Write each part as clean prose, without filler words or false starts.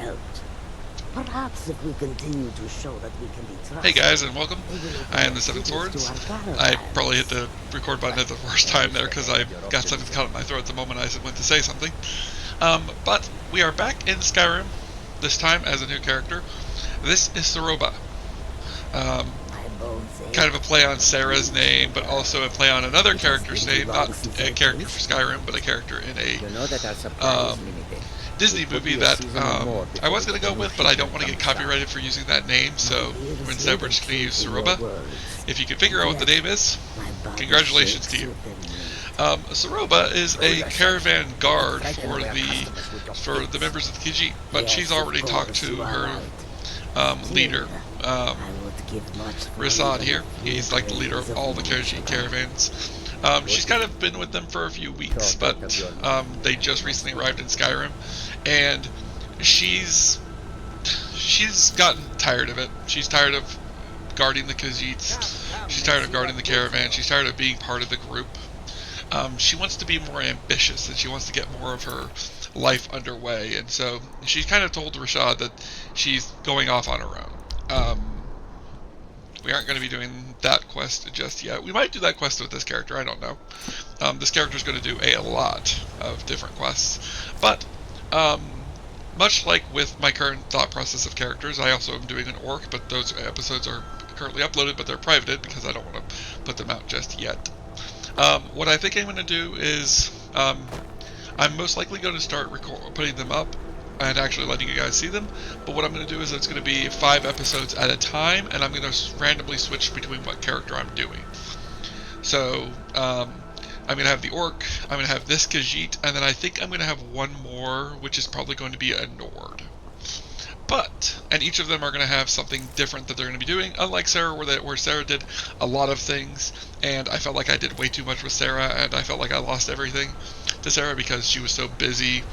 helped. Perhaps if we continue to show that we can be trusted. Hey guys, and welcome. I am the Seven Swords. I probably hit the record button at the worst time there because I got something caught in my throat the moment I went to say something. But we are back in Skyrim, this time as a new character. This is Saroba. Kind of a play on Sarah's name, but also a play on another character's name. Not a character for Skyrim, but a character in a Disney movie that I was going to go with, but I don't want to get copyrighted for using that name, so instead we're just going to use Saroba. If you can figure out what the name is, congratulations to you. Saroba is a caravan guard for the members of the Khajiit, but she's already talked to her leader, Rasad here. He's like the leader of all the Khajiit caravans. She's kind of been with them for a few weeks, but they just recently arrived in Skyrim, and she's gotten tired of it. She's tired of guarding the Khajiits. She's tired of guarding the caravan. She's tired of being part of the group. She wants to be more ambitious, and she wants to get more of her life underway, and so she's kind of told Rashad that she's going off on her own. We aren't going to be doing that quest just yet. We might do that quest with this character, I don't know. This character is going to do a lot of different quests. But, much like with my current thought process of characters, I also am doing an orc, but those episodes are currently uploaded, but they're privated because I don't want to put them out just yet. What I think I'm going to do is, I'm most likely going to start putting them up and actually letting you guys see them, but what I'm going to do is it's going to be 5 episodes at a time, and I'm going to randomly switch between what character I'm doing. So, I'm going to have the orc, I'm going to have this Khajiit, and then I think I'm going to have one more, which is probably going to be a Nord. And each of them are going to have something different that they're going to be doing, unlike Sarah, where Sarah did a lot of things, and I felt like I did way too much with Sarah, and I felt like I lost everything to Sarah because she was so busy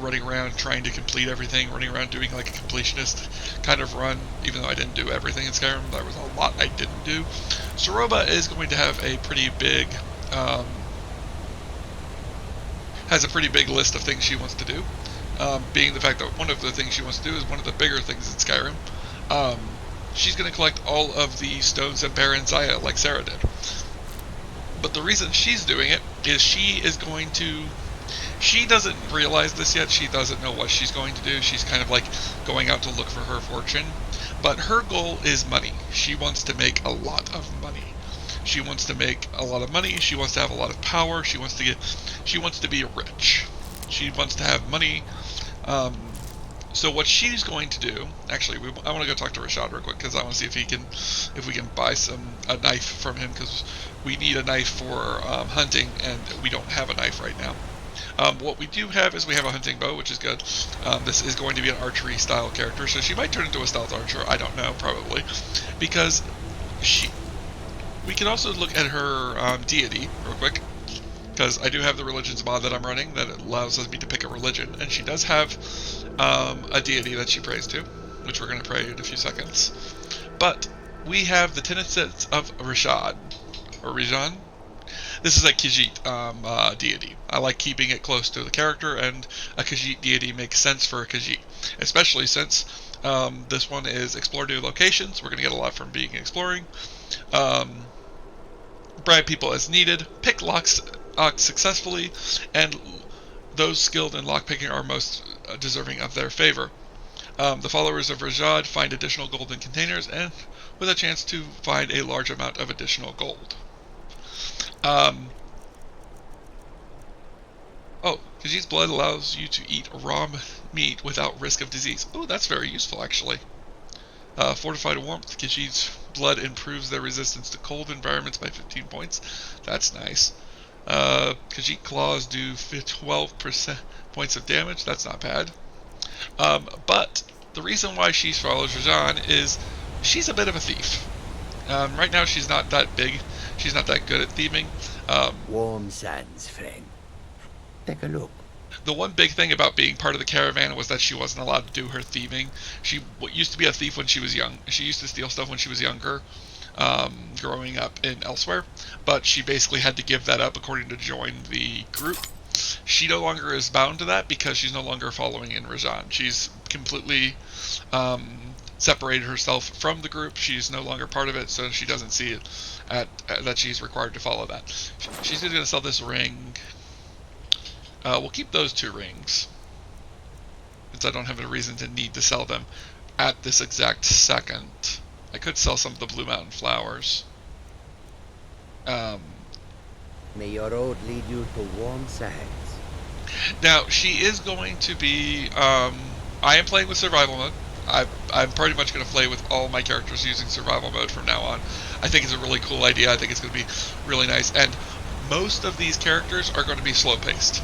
running around trying to complete everything, running around doing like a completionist kind of run, even though I didn't do everything in Skyrim. There was a lot I didn't do. Saroba is going to have a pretty big, has a pretty big list of things she wants to do, being the fact that one of the things she wants to do is one of the bigger things in Skyrim. She's going to collect all of the stones of Baron Zaya like Sarah did. But the reason she's doing it is she doesn't realize this yet. She doesn't know what she's going to do. She's kind of like going out to look for her fortune. But her goal is money. She wants to make a lot of money. She wants to make a lot of money. She wants to have a lot of power. She wants to be rich. She wants to have money. So what she's going to do, actually, I want to go talk to Rashad real quick because I want to see if we can buy a knife from him, because we need a knife for hunting, and we don't have a knife right now. What we do have is we have a hunting bow, which is good. This is going to be an archery style character, so she might turn into a stealth archer. I don't know, probably, because we can also look at her deity real quick, because I do have the religions mod that I'm running that allows me to pick a religion, and she does have a deity that she prays to, which we're going to pray in a few seconds. But we have the tenets of Rashad, or Rajan. This is a Khajiit deity. I like keeping it close to the character, and a Khajiit deity makes sense for a Khajiit, especially since this one is explore new locations. We're going to get a lot from being exploring. Bribe people as needed, pick locks successfully, and those skilled in lockpicking are most deserving of their favor. The followers of Rajad find additional golden containers, and with a chance to find a large amount of additional gold. Khajiit's blood allows you to eat raw meat without risk of disease. Oh, that's very useful, actually. Fortified warmth. Khajiit's blood improves their resistance to cold environments by 15 points. That's nice. Khajiit claws do 12% points of damage. That's not bad. But the reason why she follows Rajan is she's a bit of a thief. Right now she's not that big. She's not that good at thieving. Warm sands, friend. Take a look. The one big thing about being part of the caravan was that she wasn't allowed to do her thieving. She used to be a thief when she was young. She used to steal stuff when she was younger, growing up in elsewhere. But she basically had to give that up according to join the group. She no longer is bound to that because she's no longer following in Rajan. She's completely separated herself from the group. She's no longer part of it, so she doesn't see it that she's required to follow that. She's going to sell this ring. We'll keep those 2 rings, since I don't have a reason to need to sell them at this exact second. I could sell some of the Blue Mountain flowers. May your road lead you to warm sands. Now, she is going to be... I am playing with survival mode. I'm pretty much going to play with all my characters using survival mode from now on. I think it's a really cool idea. I think it's going to be really nice. And most of these characters are going to be slow-paced.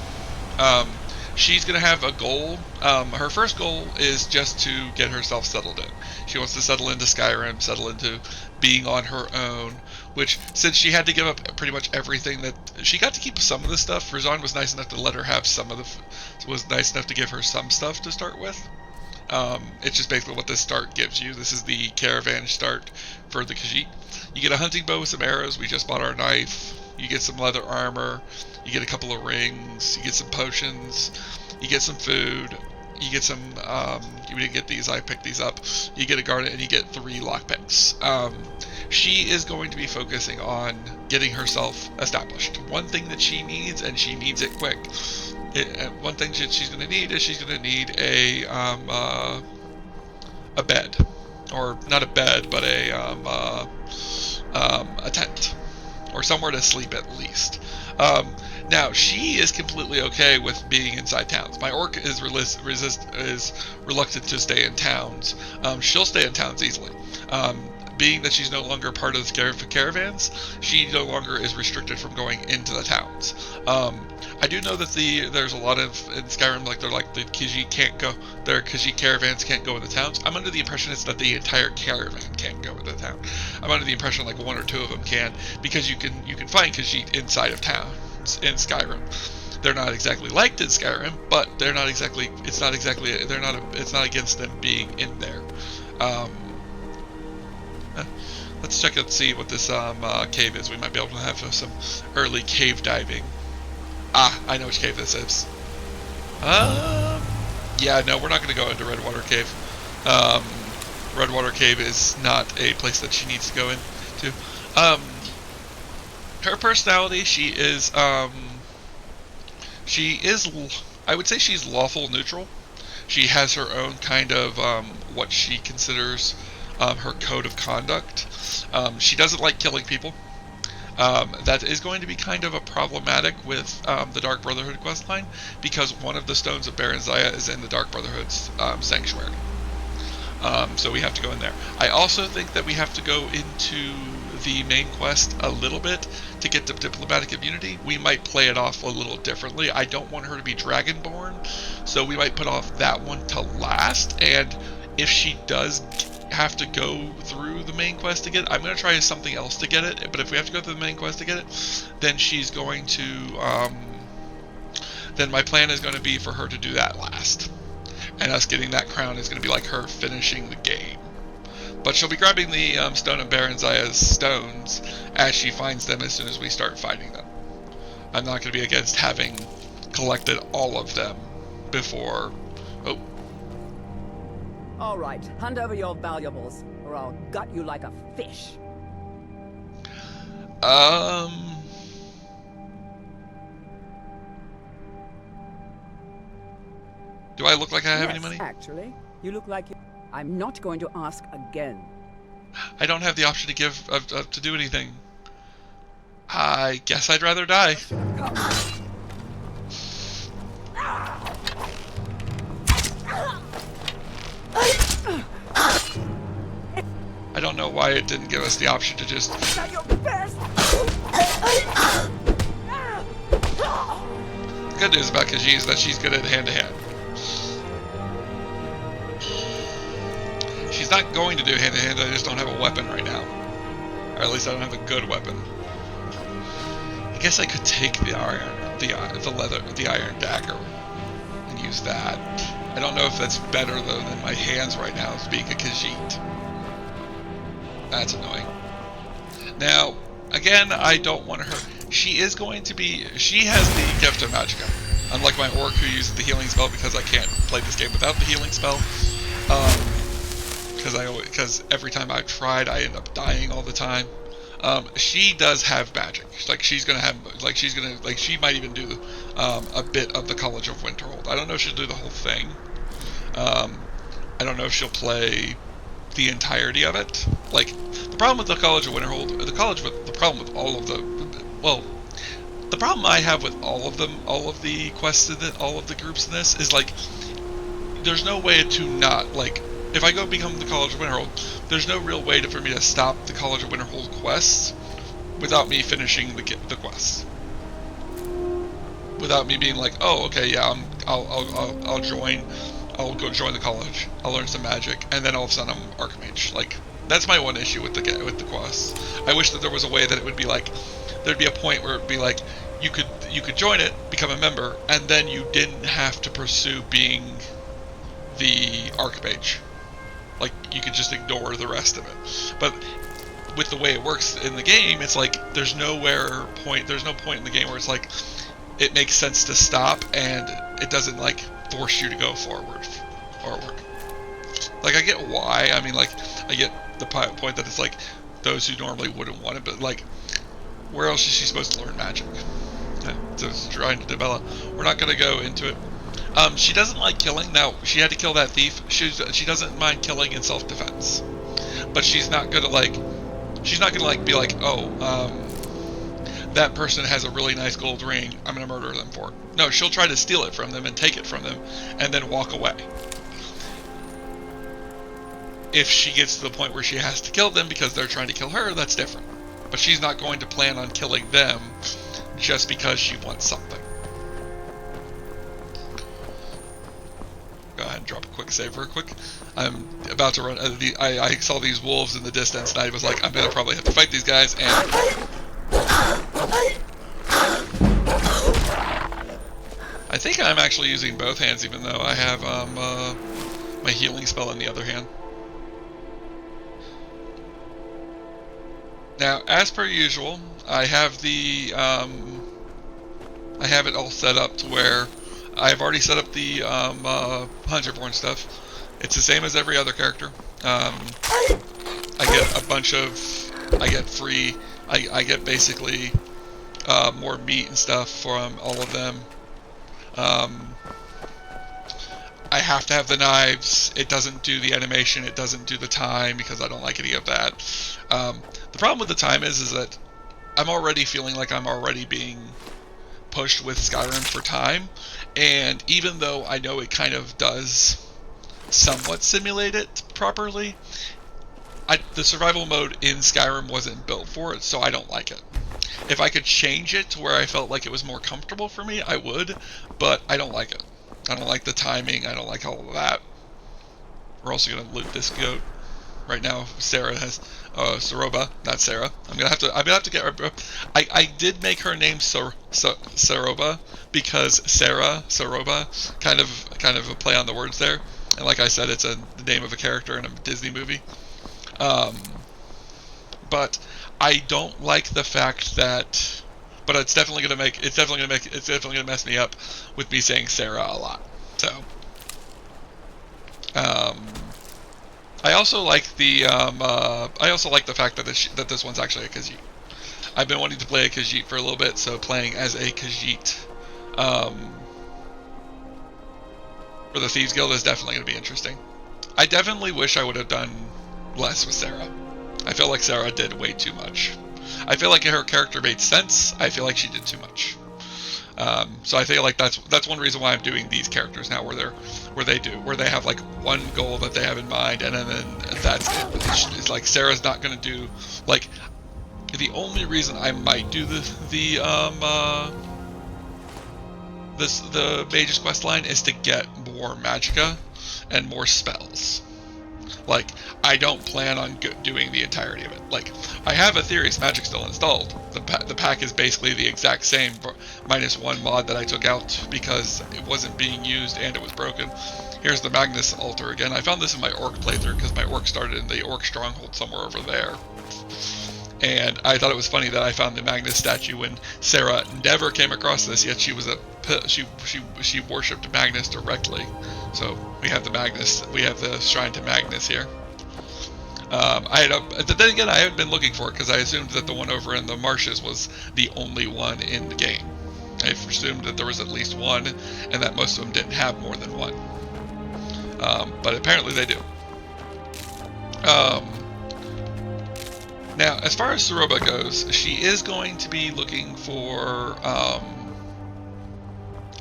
She's going to have a goal. Her first goal is just to get herself settled in. She wants to settle into Skyrim, settle into being on her own, which, since she had to give up pretty much everything that... She got to keep some of the stuff. Razan was nice enough to let her have some of the... was nice enough to give her some stuff to start with. It's just basically what this start gives you. This is the caravan start for the Khajiit. You get a hunting bow with some arrows. We just bought our knife. You get some leather armor. You get a couple of rings. You get some potions. You get some food. You get some, you didn't get these, I picked these up. You get a garnet and you get 3 lockpicks. She is going to be focusing on getting herself established. One thing that she needs, and she needs it quick, one thing she's going to need is she's going to need a bed. Or not a bed, but a tent. Or somewhere to sleep at least. Now, she is completely okay with being inside towns. My orc is reluctant to stay in towns. She'll stay in towns easily. Being that she's no longer part of the caravans, she no longer is restricted from going into the towns. I do know that there's a lot of, in Skyrim, the Khajiit can't go, their Khajiit caravans can't go in the towns. I'm under the impression it's that the entire caravan can't go into the town. I'm under the impression 1 or 2 of them can, because you can find Khajiit inside of towns in Skyrim. They're not exactly liked in Skyrim, but they're not exactly, it's not against them being in there. Let's check and see what this cave is. We might be able to have some early cave diving. I know which cave this is. Yeah, no, we're not going to go into Redwater Cave. Redwater Cave is not a place that she needs to go into. Her personality, she is, I would say she's lawful neutral. She has her own kind of, what she considers, her code of conduct. She doesn't like killing people. That is going to be kind of a problematic with the Dark Brotherhood questline, because one of the stones of Baron Zaya is in the Dark Brotherhood's sanctuary. So we have to go in there. I also think that we have to go into the main quest a little bit to get to diplomatic immunity. We might play it off a little differently. I don't want her to be Dragonborn, so we might put off that one to last. And if she does have to go through the main quest to get it, I'm going to try something else to get it. But if we have to go through the main quest to get it, then she's going to, then my plan is going to be for her to do that last. And us getting that crown is going to be like her finishing the game. But she'll be grabbing the Stone of Baron Zaya's stones as she finds them as soon as we start fighting them. I'm not going to be against having collected all of them before... Oh. All right, hand over your valuables, or I'll gut you like a fish. Do I look like I have Yes, any money? Actually, you look like you... I'm not going to ask again. I don't have the option to give to do anything. I guess I'd rather die. I don't know why it didn't give us the option to just... Try your best. The good news about Khajiit is that she's good at hand-to-hand. She's not going to do hand-to-hand, I just don't have a weapon right now. Or at least I don't have a good weapon. I guess I could take the iron, the iron dagger, and use that. I don't know if that's better, though, than my hands right now as being a Khajiit. That's annoying. Now, again, I don't want her... she is going to be, she has the gift of magicka. Unlike my orc who uses the healing spell, because I can't play this game without the healing spell. Because every time I've tried, I end up dying all the time. She does have magic. Like she might even do a bit of the College of Winterhold. I don't know if she'll do the whole thing. I don't know if she'll play the entirety of it. Like the problem with the College of Winterhold, the problem with all of the problem I have with all of them, all of the quests in it, all of the groups in this is like, there's no way to not, like, if I go become the College of Winterhold, there's no real way for me to stop the College of Winterhold quests without me finishing the quests. Without me being like, oh, okay, yeah, I'll join. I'll go join the college. I'll learn some magic, and then all of a sudden I'm Archmage. Like that's my one issue with the quests. I wish that there was a way that it would be like, there'd be a point where it'd be like, you could join it, become a member, and then you didn't have to pursue being the Archmage. Like you could just ignore the rest of it. But with the way it works in the game, it's like there's no point in the game where it's like it makes sense to stop and it doesn't like force you to go forward. Like I get why. I mean, like I get the point that it's like those who normally wouldn't want it, but like where else is she supposed to learn magic? Yeah, just trying to develop. We're not going to go into it. She doesn't like killing. Now she had to kill that thief. She doesn't mind killing in self-defense, but she's not gonna like be like, oh, that person has a really nice gold ring, I'm gonna murder them for it. No, she'll try to steal it from them and take it from them and then walk away. If she gets to the point where she has to kill them because they're trying to kill her, that's different. But she's not going to plan on killing them just because she wants something. Go ahead and drop a quick save real quick. I'm about to run. I saw these wolves in the distance, and I was like, I'm gonna probably have to fight these guys. And I think I'm actually using both hands, even though I have my healing spell in the other hand. Now, as per usual, I have the I have it all set up to where I've already set up the Hunterborn stuff. It's the same as every other character. I get a bunch of, I get basically more meat and stuff from all of them. I have to have the knives. It doesn't do the animation. It doesn't do the time because I don't like any of that. The problem with the time is that I'm already feeling like I'm already being pushed with Skyrim for time, and even though I know it kind of does somewhat simulate it properly, the survival mode in Skyrim wasn't built for it, so I don't like it. If I could change it to where I felt like it was more comfortable for me, I would, but I don't like it. I don't like the timing, I don't like all of that. We're also going to loot this goat. Right now, Sarah has Saroba, not Sarah. I'm gonna have to get her. I did make her name Saroba because Saroba, kind of a play on the words there. And like I said, it's the name of a character in a Disney movie. But I don't like the fact that. But it's definitely gonna mess me up with me saying Sarah a lot. So. I also like the fact that this one's actually a Khajiit. I've been wanting to play a Khajiit for a little bit, so playing as a Khajiit for the Thieves Guild is definitely going to be interesting. I definitely wish I would have done less with Sarah. I feel like Sarah did way too much. I feel like her character made sense. I feel like she did too much. So I feel like that's one reason why I'm doing these characters now, where they have like one goal that they have in mind, and then that's it. It's like Sarah's not gonna do like the only reason I might do the Mage's Quest line is to get more magicka and more spells. Like, I don't plan on doing the entirety of it. Like, I have Aetherius Magic still installed. The pack is basically the exact same, minus one mod that I took out because it wasn't being used and it was broken. Here's the Magnus altar again. I found this in my Orc playthrough because my Orc started in the Orc stronghold somewhere over there. And I thought it was funny that I found the Magnus statue when Sarah never came across this, yet she was she worshipped Magnus directly. So we have the shrine to Magnus here. Then again, I haven't been looking for it because I assumed that the one over in the marshes was the only one in the game. I assumed that there was at least one, and that most of them didn't have more than one. But apparently they do. Now, as far as Saroba goes, she is going to be looking for,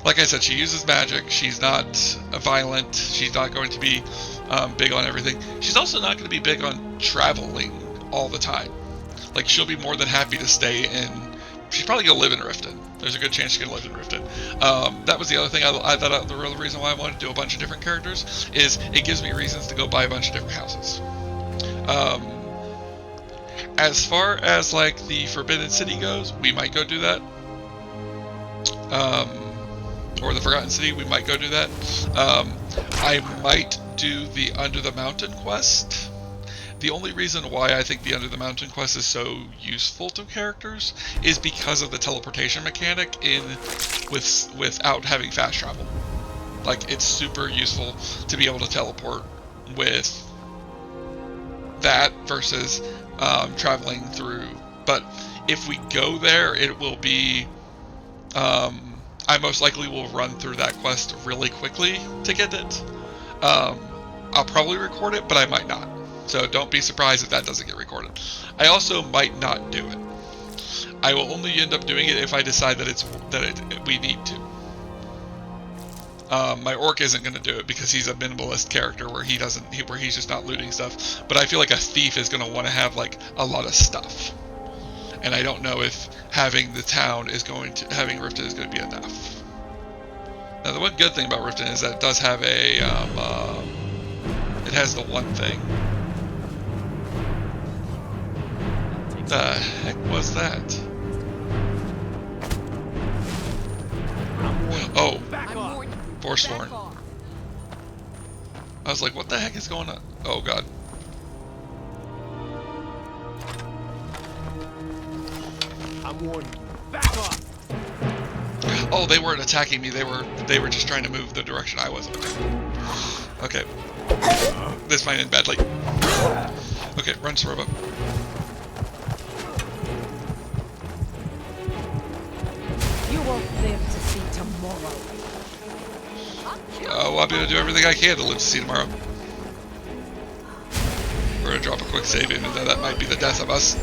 like I said, she uses magic. She's not violent. She's not going to be big on everything. She's also not going to be big on traveling all the time. Like, she'll be more than happy to stay in... She's probably going to live in Riften. There's a good chance she's going to live in Riften. That was the other thing I thought the real reason why I wanted to do a bunch of different characters is it gives me reasons to go buy a bunch of different houses. As far as, like, the Forbidden City goes, we might go do that. Or the Forgotten City, we might go do that. I might do the Under the Mountain quest. The only reason why I think the Under the Mountain quest is so useful to characters is because of the teleportation mechanic without having fast travel. Like, it's super useful to be able to teleport with that versus traveling through. But if we go there, it will be... I most likely will run through that quest really quickly to get it. I'll probably record it, but I might not. So don't be surprised if that doesn't get recorded. I also might not do it. I will only end up doing it if I decide that we need to. My orc isn't going to do it because he's a minimalist character where he's just not looting stuff. But I feel like a thief is going to want to have like a lot of stuff. And I don't know if having Riften is going to be enough. Now, the one good thing about Riften is that it does have it has the one thing. The heck was that? Oh, Forsworn. I was like, what the heck is going on? Oh god. I'm warning you. Back off. Oh, they weren't attacking me. They were just trying to move the direction I was. Okay. This might end badly. Okay, run, Saroba. You won't live to see tomorrow. Well, I'm gonna do everything I can to live to see tomorrow. We're gonna drop a quick save, even though that might be the death of us.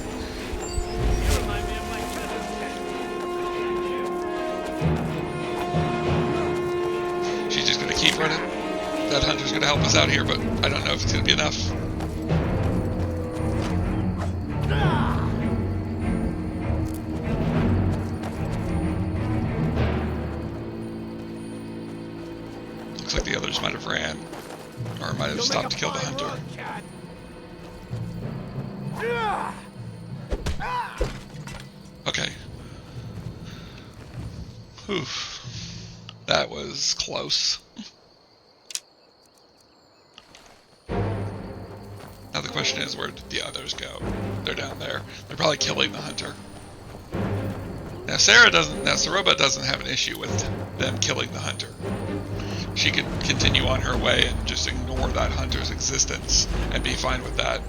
She's just gonna keep running. That hunter's gonna help us out here, but I don't know if it's gonna be enough. Looks like the others might have ran, or might have stopped to kill the hunter. Okay. Whew. That was close. Now the question is, where did the others go? They're down there. They're probably killing the hunter. Now Saroba doesn't have an issue with them killing the hunter. She could continue on her way and just ignore that hunter's existence and be fine with that.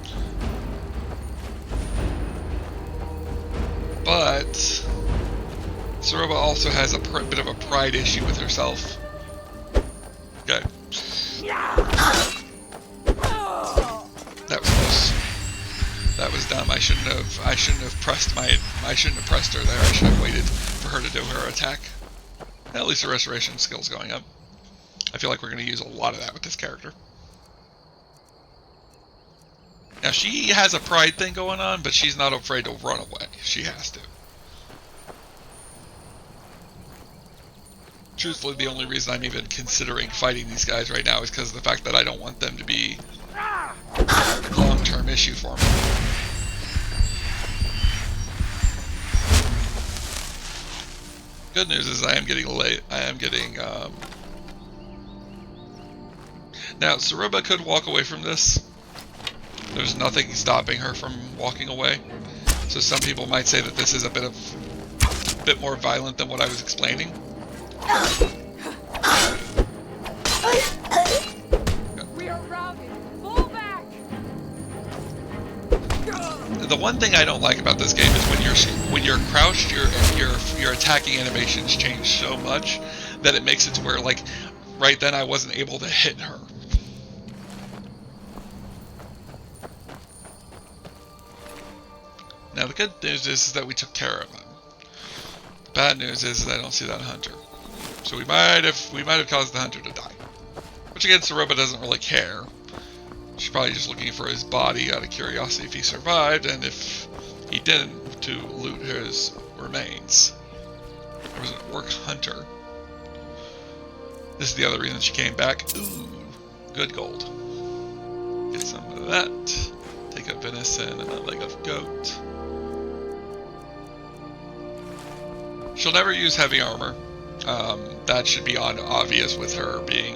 But Saroba also has a bit of a pride issue with herself. Okay. That was close. That was dumb. I shouldn't have pressed her there. I should have waited for her to do her attack. At least the restoration skill's going up. I feel like we're going to use a lot of that with this character. Now, she has a pride thing going on, but she's not afraid to run away. She has to. Truthfully, the only reason I'm even considering fighting these guys right now is because of the fact that I don't want them to be a long-term issue for me. Good news is I am getting late. Now, Saroba could walk away from this. There's nothing stopping her from walking away. So some people might say that this is a bit more violent than what I was explaining. We are routed. Pull back. The one thing I don't like about this game is when you're crouched, your attacking animations change so much that it makes it to where, like, right then I wasn't able to hit her. Now the good news is that we took care of him. The bad news is that I don't see that hunter. So we might have caused the hunter to die. Which again, Saroba doesn't really care. She's probably just looking for his body out of curiosity if he survived, and if he didn't, to loot his remains. There was an orc hunter. This is the other reason she came back. Ooh, good gold. Get some of that. Take a venison and a leg of goat. She'll never use heavy armor. That should be obvious with her being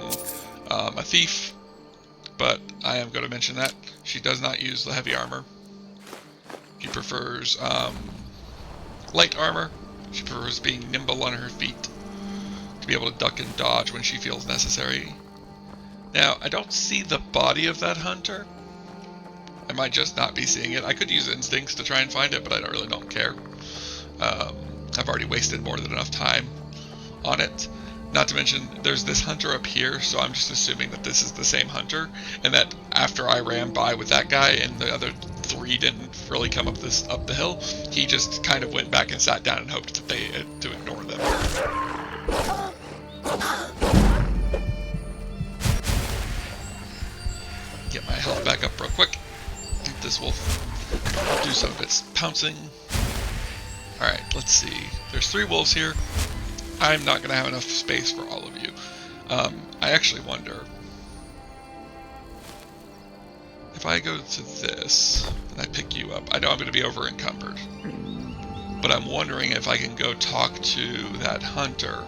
a thief. But I am going to mention that. She does not use the heavy armor. She prefers light armor. She prefers being nimble on her feet, to be able to duck and dodge when she feels necessary. Now, I don't see the body of that hunter. I might just not be seeing it. I could use instincts to try and find it, but I really don't care. I've already wasted more than enough time on it. Not to mention, there's this hunter up here, so I'm just assuming that this is the same hunter, and that after I ran by with that guy and the other three didn't really come up the hill, he just kind of went back and sat down and hoped that they to ignore them. Get my health back up real quick. This will do some of its pouncing. Alright, let's see. There's 3 wolves here. I'm not going to have enough space for all of you. I actually wonder if I go to this and I pick you up. I know I'm going to be over encumbered, but I'm wondering if I can go talk to that hunter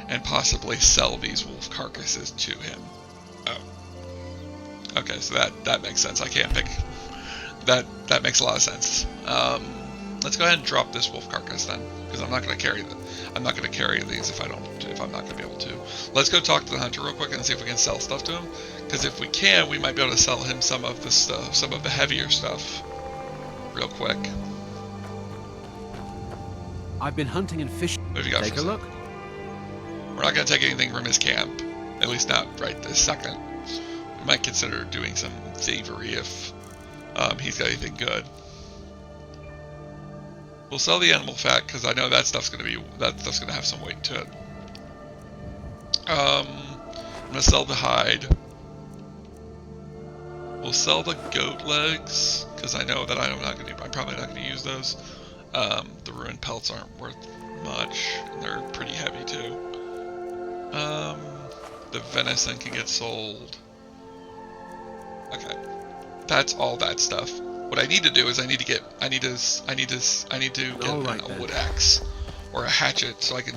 and possibly sell these wolf carcasses to him. Oh, okay, so that makes sense. I can't pick that. That makes a lot of sense. Let's go ahead and drop this wolf carcass then, because I'm not going to carry them. I'm not going to carry these if I'm not going to be able to. Let's go talk to the hunter real quick and see if we can sell stuff to him. Because if we can, we might be able to sell him some of the stuff, some of the heavier stuff, real quick. I've been hunting and fishing. What have you got? Take a look. We're not going to take anything from his camp, at least not right this second. We might consider doing some thievery if he's got anything good. We'll sell the animal fat because I know that stuff's gonna have some weight to it. I'm gonna sell the hide. We'll sell the goat legs because I know that I'm probably not gonna use those. The ruined pelts aren't worth much, and they're pretty heavy too. The venison can get sold. Okay, that's all that stuff. What I need to do is I need to get a wood axe or a hatchet so I can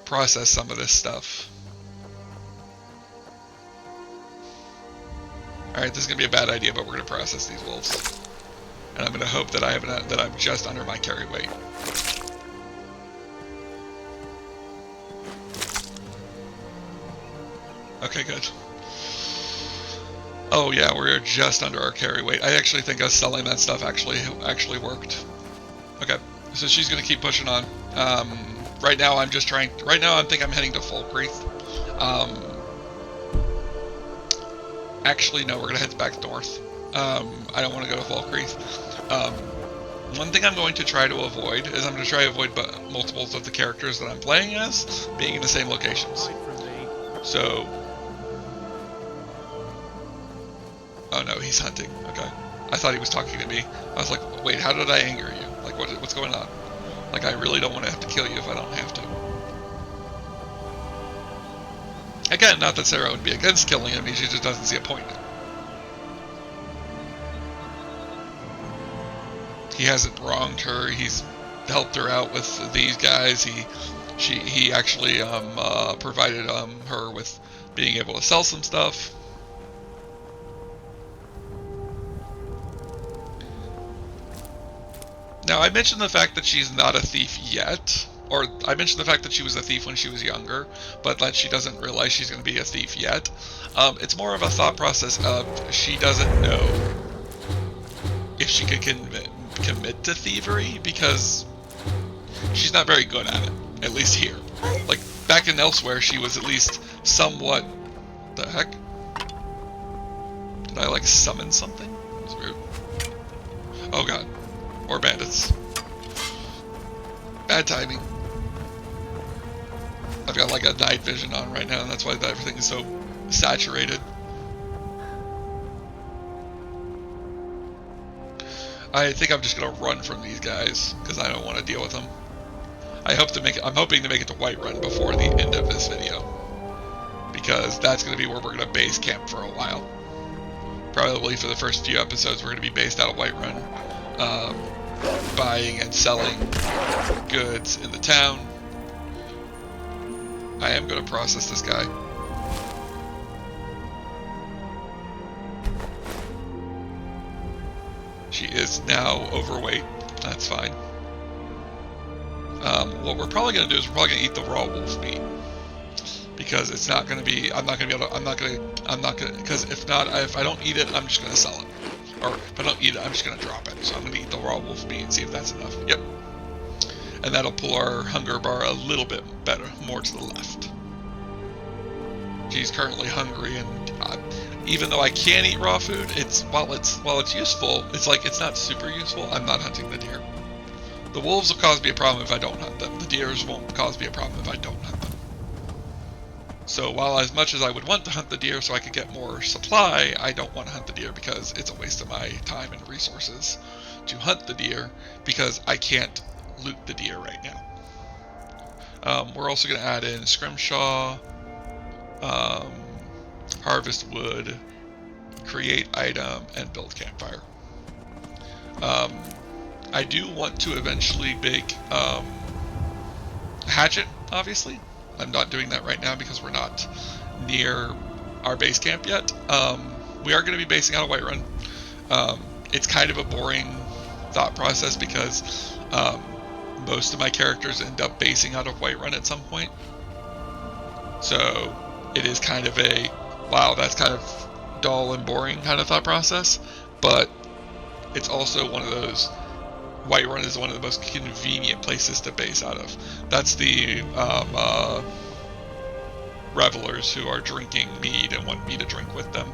process some of this stuff. Alright, this is gonna be a bad idea, but we're gonna process these wolves. And I'm gonna hope that I'm just under my carry weight. Okay, good. Oh yeah, we're just under our carry weight. I actually think us selling that stuff actually worked. Okay, so she's gonna keep pushing on. Right now I'm think I'm heading to Folkreath. Actually no, we're gonna head back north. I don't want to go to Folkreath. One thing I'm going to try to avoid is I'm going to try to avoid multiples of the characters that I'm playing as being in the same locations. So. Oh no, he's hunting. Okay. I thought he was talking to me. I was like, wait, how did I anger you? Like, what's going on? Like, I really don't want to have to kill you if I don't have to. Again, not that Sarah would be against killing him, she just doesn't see a point. He hasn't wronged her, he's helped her out with these guys, he actually provided her with being able to sell some stuff. Now, I mentioned the fact that she's not a thief yet, or I mentioned the fact that she was a thief when she was younger, but that she doesn't realize she's going to be a thief yet. It's more of a thought process of she doesn't know if she could commit to thievery, because she's not very good at it, at least here. Like, back in Elsewhere, she was at least somewhat... The heck? Did I, like, summon something? It's weird. Oh god. More bandits. Bad timing. I've got, like, a night vision on right now, and that's why everything is so saturated. I think I'm just gonna run from these guys, because I don't want to deal with them. I'm hoping to make it to Whiterun before the end of this video, because that's going to be where we're going to base camp for a while. Probably for the first few episodes, we're going to be based out of Whiterun, buying and selling goods in the town. I am going to process this guy. She is now overweight. That's fine. What we're probably going to do is we're probably going to eat the raw wolf meat, because it's not going to be, because if I don't eat it, I'm just going to sell it. Or if I don't eat it, I'm just going to drop it. So I'm going to eat the raw wolf meat and see if that's enough. Yep. And that'll pull our hunger bar a little bit better, more to the left. She's currently hungry, and even though I can eat raw food, while it's useful, it's not super useful. I'm not hunting the deer. The wolves will cause me a problem if I don't hunt them. The deers won't cause me a problem if I don't hunt them. So while as much as I would want to hunt the deer so I could get more supply, I don't want to hunt the deer because it's a waste of my time and resources to hunt the deer, because I can't loot the deer right now. We're also going to add in scrimshaw, harvest wood, create item, and build campfire. I do want to eventually bake a hatchet, obviously. I'm not doing that right now because we're not near our base camp yet. We are going to be basing out of Whiterun. It's kind of a boring thought process because most of my characters end up basing out of Whiterun at some point. So it is kind of a, wow, that's kind of dull and boring kind of thought process. But it's also one of those, Whiterun is one of the most convenient places to base out of. That's the revelers who are drinking mead and want me to drink with them.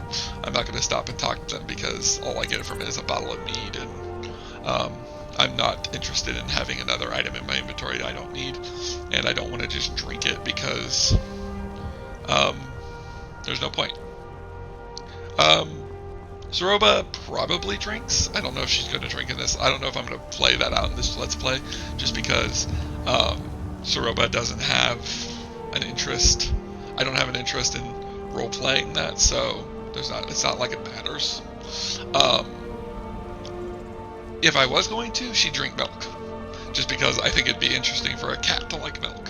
I'm not going to stop and talk to them because all I get from it is a bottle of mead, and I'm not interested in having another item in my inventory that I don't need, and I don't want to just drink it because there's no point. Saroba probably drinks. I don't know if she's going to drink in this. I don't know if I'm going to play that out in this Let's Play, just because Saroba doesn't have an interest. I don't have an interest in role-playing that, so it's not like it matters. If I was going to, she'd drink milk, just because I think it'd be interesting for a cat to like milk.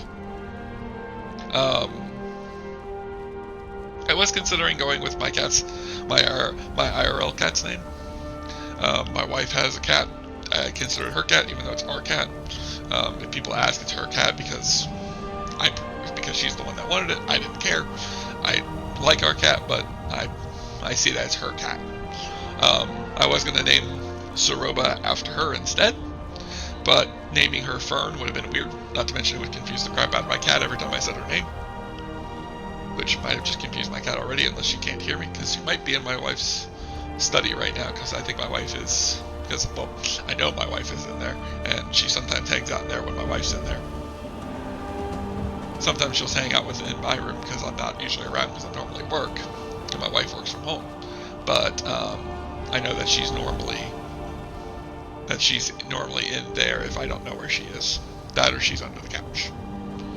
I was considering going with my cat's, my IRL cat's name. My wife has a cat. I consider it her cat, even though it's our cat. If people ask, it's her cat because she's the one that wanted it. I didn't care. I like our cat, but I see that as her cat. I was going to name Saroba after her instead, but naming her Fern would have been weird. Not to mention it would confuse the crap out of my cat every time I said her name, which might have just confused my cat already, unless she can't hear me, because she might be in my wife's study right now, because I think my wife is, well, I know my wife is in there, and she sometimes hangs out in there when my wife's in there. Sometimes she'll hang out in my room because I'm not usually around, because I normally work, and my wife works from home. But I know that she's normally in there if I don't know where she is. That or she's under the couch,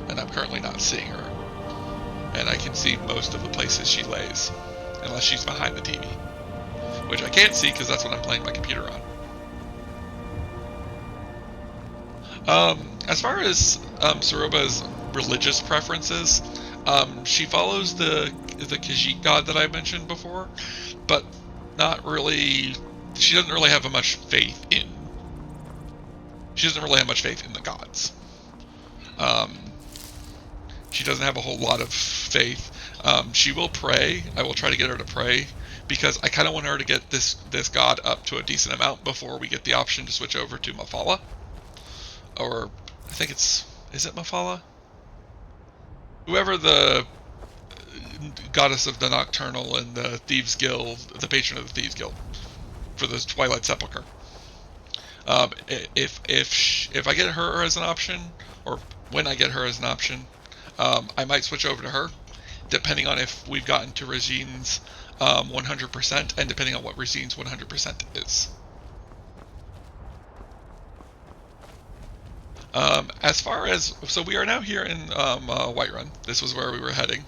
and I'm currently not seeing her. And I can see most of the places she lays, unless she's behind the TV, which I can't see because that's what I'm playing my computer on. As far as Saroba's religious preferences, she follows the Khajiit god that I mentioned before, but not really. She doesn't really have much faith in She doesn't really have much faith in the gods. She doesn't have a whole lot of faith. She will pray. I will try to get her to pray, because I kind of want her to get this god up to a decent amount before we get the option to switch over to Mafala. Or, I think is it Mafala? Whoever the goddess of the Nocturnal and the Thieves Guild, the patron of the Thieves Guild, for the Twilight Sepulchre. If I get her as an option, or when I get her as an option, I might switch over to her, depending on if we've gotten to Regine's 100%, and depending on what Regine's 100% is. As far as, so we are now here in Whiterun. This was where we were heading.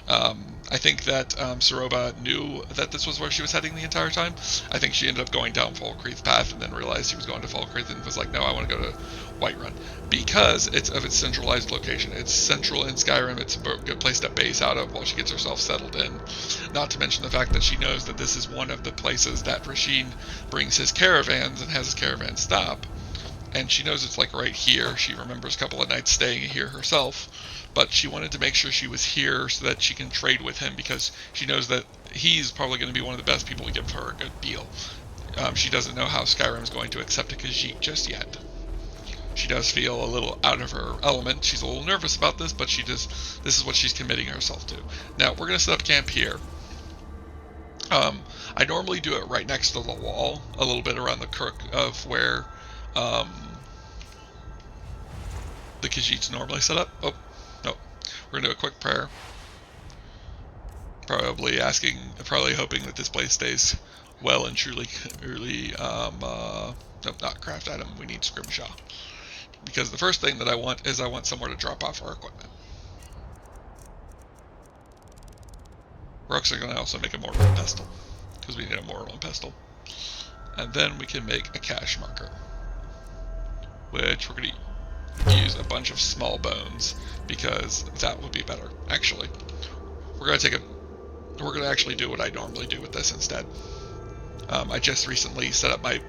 I think that Saroba knew that this was where she was heading the entire time. I think she ended up going down Falkreath's path and then realized she was going to Falkreath and was like, no, I want to go to Whiterun, because it's of its centralized location. It's central in Skyrim. It's a good place to base out of while she gets herself settled in. Not to mention the fact that she knows that this is one of the places that Regine brings his caravans and has his caravan stop. And she knows it's like right here. She remembers a couple of nights staying here herself, but she wanted to make sure she was here so that she can trade with him, because she knows that he's probably going to be one of the best people to give her a good deal. She doesn't know how Skyrim is going to accept a Khajiit just yet. She does feel a little out of her element. She's a little nervous about this, but this is what she's committing herself to. Now, we're going to set up camp here. I normally do it right next to the wall, a little bit around the crook of where the Khajiits normally set up. Oh, no. We're going to do a quick prayer. Probably hoping that this place stays well and truly, nope, not craft item. We need scrimshaw. Because the first thing that I want is somewhere to drop off our equipment. We're actually going to also make a mortal and pestle, because we need a mortal and pestle. And then we can make a cache marker, which we're going to use a bunch of small bones, because that would be better. Actually, we're going to actually do what I normally do with this instead. I just recently set up my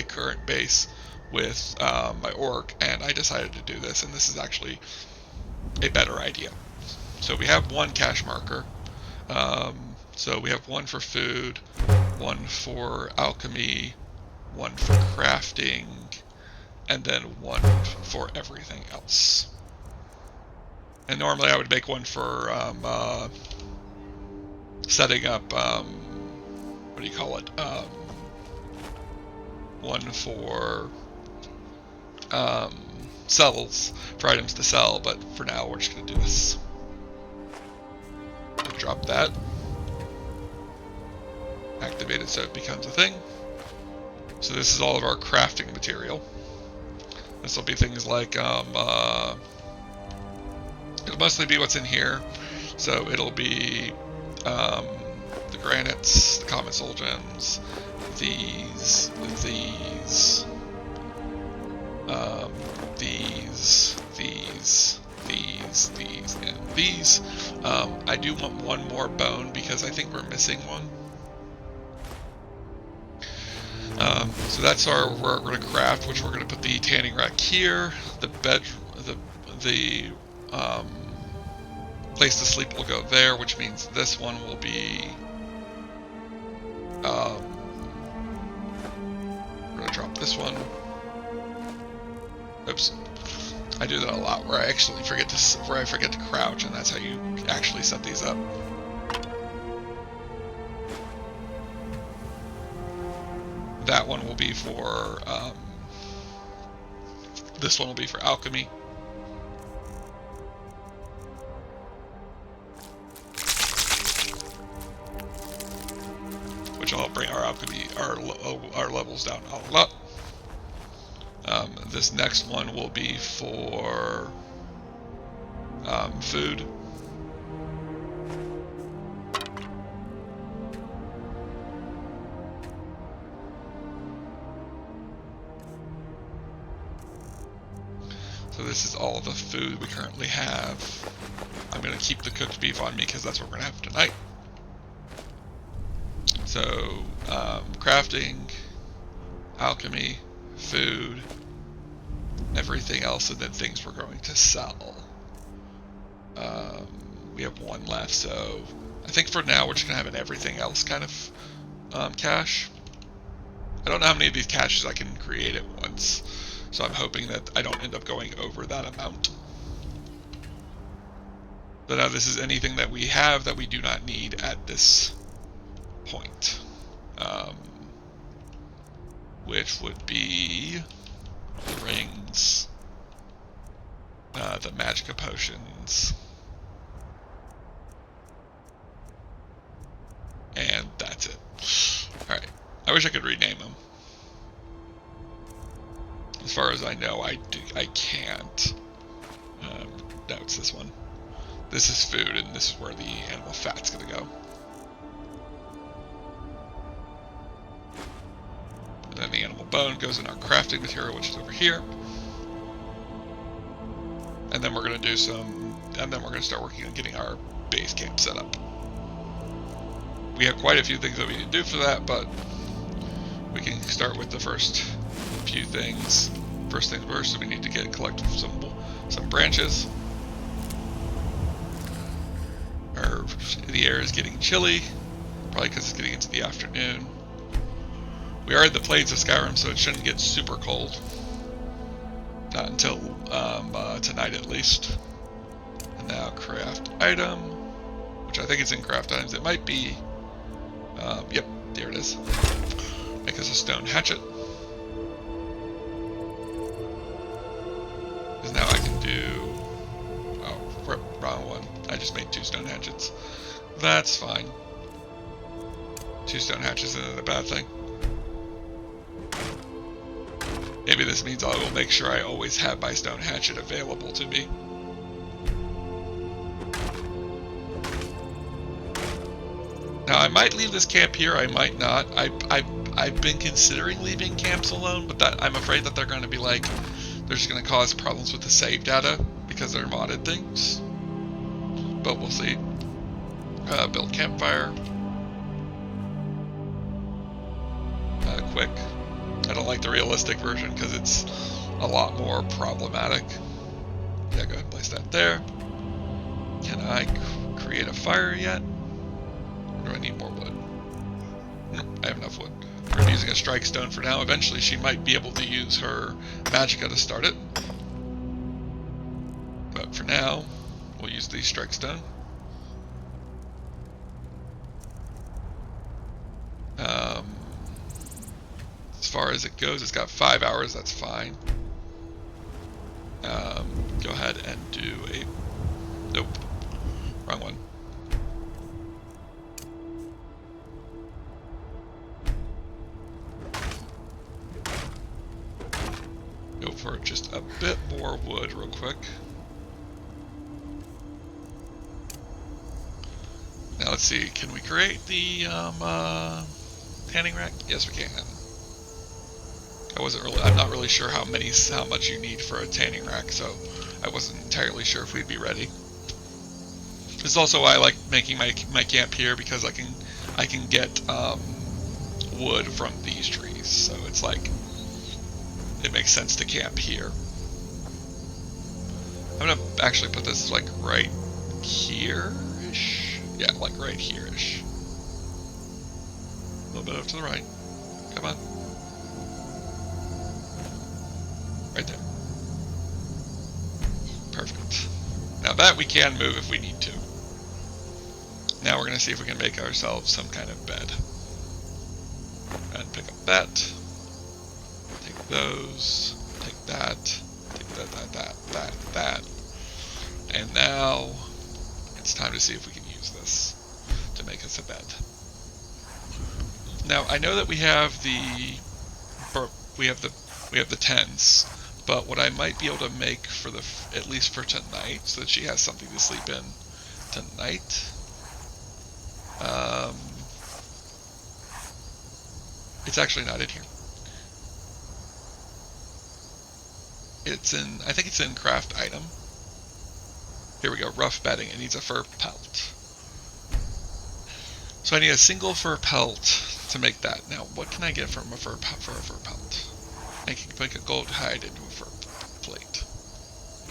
current base with my orc, and I decided to do this, and this is actually a better idea. So we have one cache marker. So we have one for food, one for alchemy, one for crafting, and then one for everything else. And normally I would make one for setting up, what do you call it? One for cells, for items to sell, but for now we're just going to do this. We'll drop that. Activate it so it becomes a thing. So this is all of our crafting material. This will be things like, it'll mostly be what's in here. So it'll be the granites, the common soul gems, these, and these. I do want one more bone because I think we're missing one. So that's where we're going to craft, which we're going to put the tanning rack here. The bed, the place to sleep will go there, which means this one will be. We're going to drop this one. Oops. I do that a lot, where I actually forget to crouch, and that's how you actually set these up. That one will be for, this one will be for alchemy. Which will help bring our alchemy, our levels down a lot. This next one will be for food. So this is all the food we currently have. I'm going to keep the cooked beef on me because that's what we're going to have tonight. So, crafting, alchemy, food, everything else, and then things we're going to sell. We have one left, so I think for now we're just gonna have an everything else kind of cache. I don't know how many of these caches I can create at once, so I'm hoping that I don't end up going over that amount. So now this is anything that we have that we do not need at this point, which would be the rings, the magicka potions, and that's it. Alright, I wish I could rename them. As far as I know, I can't. No, it's this one. This is food, and this is where the animal fat's gonna go. And then the animal bone goes in our crafting material, which is over here. And then we're gonna do and then we're gonna start working on getting our base camp set up. We have quite a few things that we need to do for that, but we can start with the first few things. First things first, we need to collect some branches. The air is getting chilly, probably because it's getting into the afternoon. We are in the plains of Skyrim, so it shouldn't get super cold. Not until tonight at least. And now craft item, which I think is in craft items. It might be, yep, there it is. Make us a stone hatchet. Because now I can do, oh, wrong one. I just made 2 stone hatchets. That's fine. 2 stone hatchets isn't a bad thing. Maybe this means I will make sure I always have my stone hatchet available to me. Now I might leave this camp here, I might not. I've been considering leaving camps alone, but I'm afraid that they're going to be like, they're just going to cause problems with the save data because they're modded things. But we'll see. Build campfire. Quick. I don't like the realistic version because it's a lot more problematic. Yeah, go ahead and place that there. Can I create a fire yet? Or do I need more wood? Nope, I have enough wood. We're using a strike stone for now. Eventually she might be able to use her magicka to start it. But for now, we'll use the strike stone. As far as it goes, it's got 5 hours, that's fine. Go ahead and do a... Nope. Wrong one. Go for just a bit more wood real quick. Now let's see, can we create the tanning rack? Yes, we can. I'm not really sure how much you need for a tanning rack, so I wasn't entirely sure if we'd be ready. This is also why I like making my camp here, because I can get wood from these trees, so it's like it makes sense to camp here. I'm gonna actually put this like right here-ish. Yeah, like right here-ish. A little bit off to the right. Come on. Right there. Perfect. Now that we can move if we need to. Now we're going to see if we can make ourselves some kind of bed. And pick up that. Take those. Take that. Take that. And now it's time to see if we can use this to make us a bed. Now I know that we have the tents. But what I might be able to make for at least for tonight, so that she has something to sleep in tonight. It's actually not in here. It's in, I think it's in craft item. Here we go, rough bedding. It needs a fur pelt. So I need a single fur pelt to make that. Now, what can I get from a fur pelt? I can make a gold hide into a fur plate.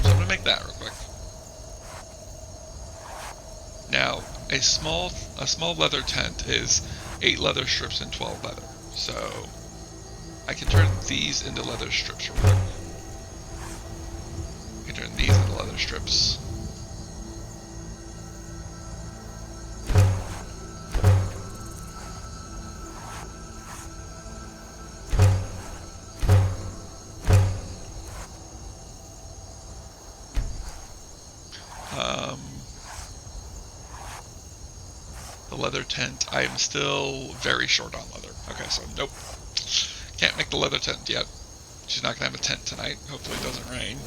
So I'm going to make that real quick. Now, a small leather tent is 8 leather strips and 12 leather. So I can turn these into leather strips real quick. I can turn these into leather strips. The leather tent, I am still very short on leather. Okay, so nope. Can't make the leather tent yet. She's not going to have a tent tonight. Hopefully it doesn't rain.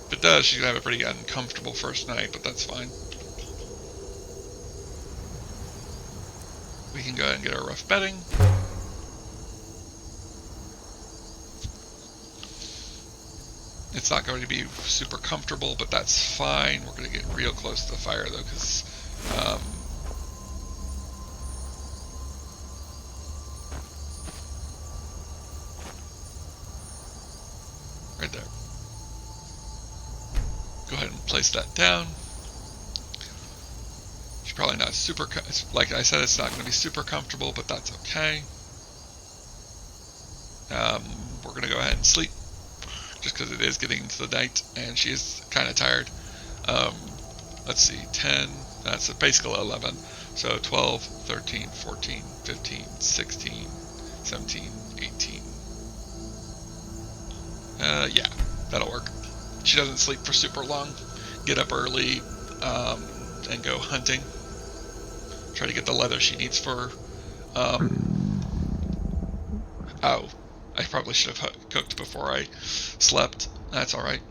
If it does, she's going to have a pretty uncomfortable first night, but that's fine. We can go ahead and get our rough bedding. It's not going to be super comfortable, but that's fine. We're going to get real close to the fire, though, because right there. Go ahead and place that down. It's probably not super, like I said, it's not going to be super comfortable, but that's okay. We're going to go ahead and sleep, just because it is getting into the night, and she is kind of tired. Let's see, 10, that's basically 11. So 12, 13, 14, 15, 16, 17, 18. Yeah, that'll work. She doesn't sleep for super long. Get up early and go hunting. Try to get the leather she needs for... Oh, I probably should have cooked before I slept. That's alright.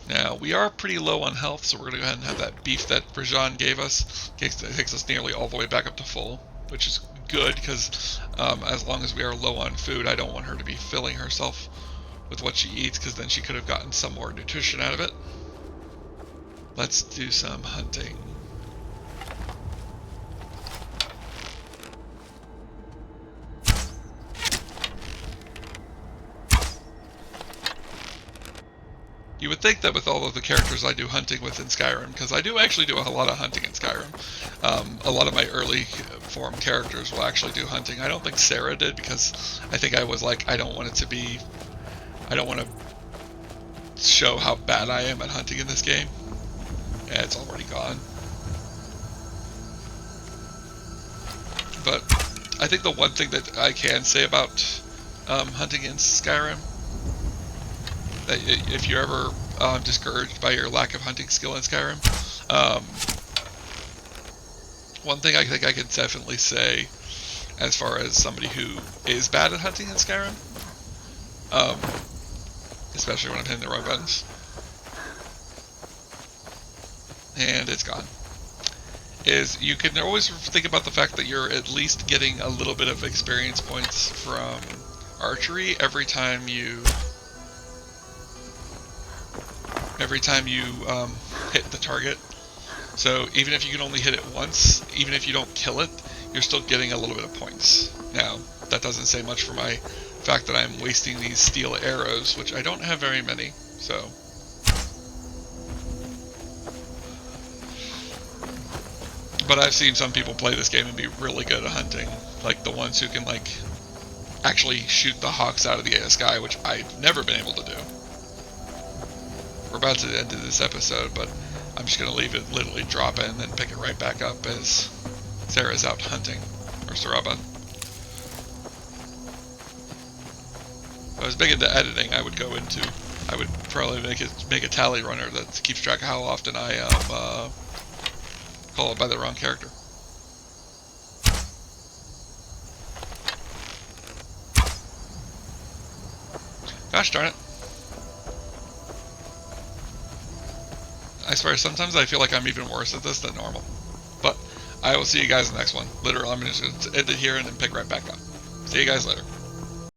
Now, we are pretty low on health, so we're going to go ahead and have that beef that Rajan gave us. It takes us nearly all the way back up to full, which is good, because as long as we are low on food, I don't want her to be filling herself with what she eats, because then she could have gotten some more nutrition out of it. Let's do some hunting. You would think that with all of the characters I do hunting with in Skyrim, because I do actually do a lot of hunting in Skyrim. A lot of my early form characters will actually do hunting. I don't think Sarah did, because I think I was like, I don't want it to be... I don't want to show how bad I am at hunting in this game. Yeah, it's already gone. But I think the one thing that I can say about hunting in Skyrim, that if you're ever discouraged by your lack of hunting skill in Skyrim, one thing I think I can definitely say, as far as somebody who is bad at hunting in Skyrim, especially when I'm hitting the wrong buttons, and it's gone, is you can always think about the fact that you're at least getting a little bit of experience points from archery every time you hit the target. So even if you can only hit it once, even if you don't kill it, you're still getting a little bit of points. Now, that doesn't say much for my fact that I'm wasting these steel arrows, which I don't have very many, so... But I've seen some people play this game and be really good at hunting, like the ones who can, like, actually shoot the hawks out of the sky, which I've never been able to do. We're about to end this episode, but I'm just going to leave it literally drop in and then pick it right back up as Sarah's out hunting, or Saroba. If I was big into editing, I would probably make a tally runner that keeps track of how often I am called by the wrong character. Gosh darn it. I swear, sometimes I feel like I'm even worse at this than normal. But I will see you guys in the next one. Literally, I'm just going to end it here and then pick right back up. See you guys later.